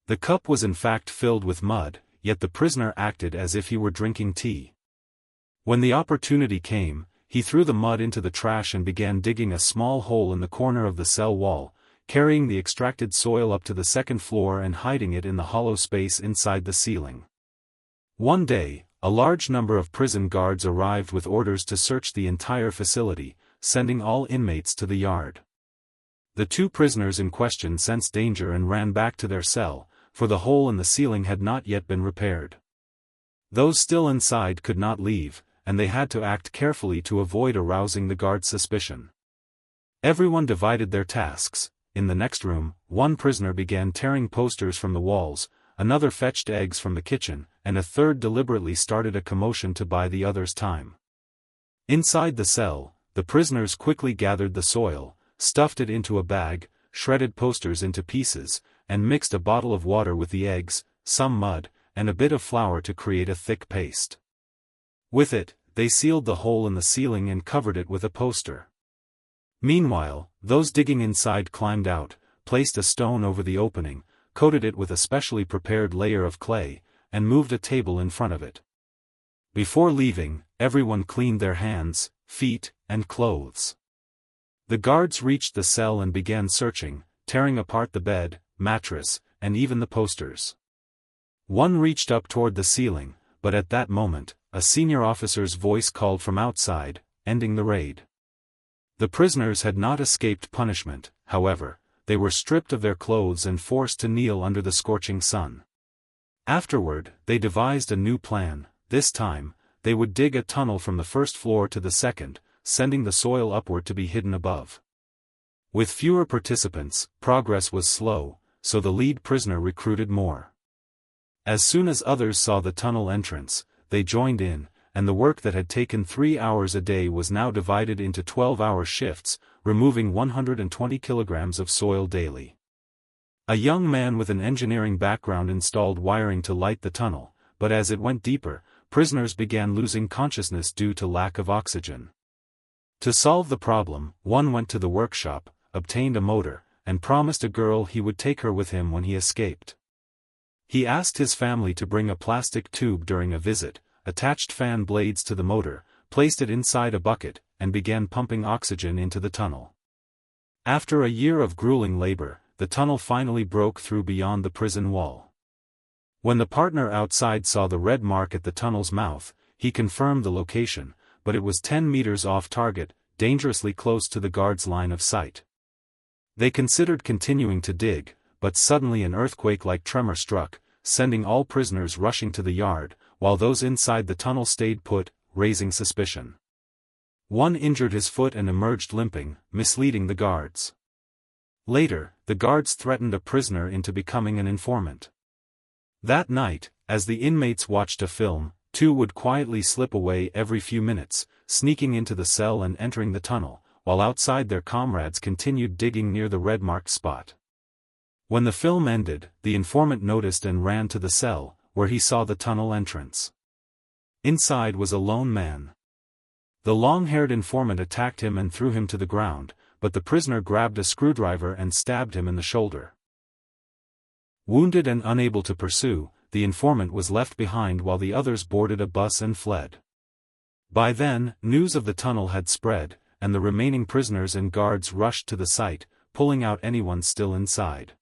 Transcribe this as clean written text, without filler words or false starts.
The cup was in fact filled with mud, yet the prisoner acted as if he were drinking tea. When the opportunity came, he threw the mud into the trash and began digging a small hole in the corner of the cell wall, carrying the extracted soil up to the second floor and hiding it in the hollow space inside the ceiling. One day, a large number of prison guards arrived with orders to search the entire facility, sending all inmates to the yard. The two prisoners in question sensed danger and ran back to their cell, for the hole in the ceiling had not yet been repaired. Those still inside could not leave, and they had to act carefully to avoid arousing the guards' suspicion. Everyone divided their tasks. In the next room, one prisoner began tearing posters from the walls, another fetched eggs from the kitchen, and a third deliberately started a commotion to buy the others time. Inside the cell, the prisoners quickly gathered the soil, stuffed it into a bag, shredded posters into pieces, and mixed a bottle of water with the eggs, some mud, and a bit of flour to create a thick paste. With it, they sealed the hole in the ceiling and covered it with a poster. Meanwhile, those digging inside climbed out, placed a stone over the opening, coated it with a specially prepared layer of clay, and moved a table in front of it. Before leaving, everyone cleaned their hands, feet, and clothes. The guards reached the cell and began searching, tearing apart the bed, mattress, and even the posters. One reached up toward the ceiling, but at that moment, a senior officer's voice called from outside, ending the raid. The prisoners had not escaped punishment, however. They were stripped of their clothes and forced to kneel under the scorching sun. Afterward, they devised a new plan. This time, they would dig a tunnel from the first floor to the second, sending the soil upward to be hidden above. With fewer participants, progress was slow, so the lead prisoner recruited more. As soon as others saw the tunnel entrance, they joined in, and the work that had taken 3 hours a day was now divided into 12-hour shifts, removing 120 kilograms of soil daily. A young man with an engineering background installed wiring to light the tunnel, but as it went deeper, prisoners began losing consciousness due to lack of oxygen. To solve the problem, one went to the workshop, obtained a motor, and promised a girl he would take her with him when he escaped. He asked his family to bring a plastic tube during a visit, attached fan blades to the motor, placed it inside a bucket, and began pumping oxygen into the tunnel. After a year of grueling labor, the tunnel finally broke through beyond the prison wall. When the partner outside saw the red mark at the tunnel's mouth, he confirmed the location, but it was 10 meters off target, dangerously close to the guard's line of sight. They considered continuing to dig, but suddenly an earthquake-like tremor struck, sending all prisoners rushing to the yard, while those inside the tunnel stayed put, raising suspicion. One injured his foot and emerged limping, misleading the guards. Later, the guards threatened a prisoner into becoming an informant. That night, as the inmates watched a film, two would quietly slip away every few minutes, sneaking into the cell and entering the tunnel, while outside their comrades continued digging near the red-marked spot. When the film ended, the informant noticed and ran to the cell, where he saw the tunnel entrance. Inside was a lone man. The long-haired informant attacked him and threw him to the ground, but the prisoner grabbed a screwdriver and stabbed him in the shoulder. Wounded and unable to pursue, the informant was left behind while the others boarded a bus and fled. By then, news of the tunnel had spread, and the remaining prisoners and guards rushed to the site, pulling out anyone still inside.